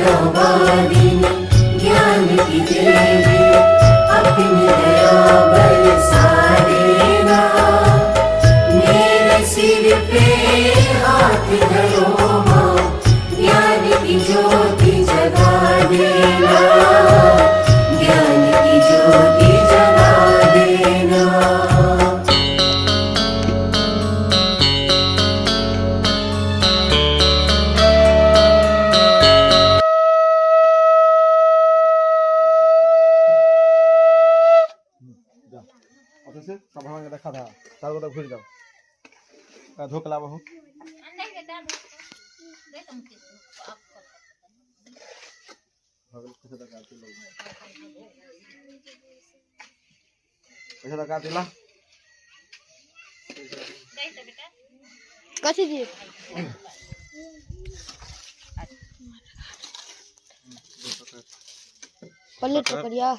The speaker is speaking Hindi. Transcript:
वीणावादिनी ज्ञान की देवी अपनी दया बरसा देना। मेरे सिर पे हाथ धरो माँ ज्ञान की ज्योति जगा देना। ज्ञान की ज्योति जगा देना। অথচ সভা ভাঙে দেখা থা তার কথা ঘুরে যাও ধোকলা বহু पैसा लगा दिला कैसे दिए पल्ले टकरिया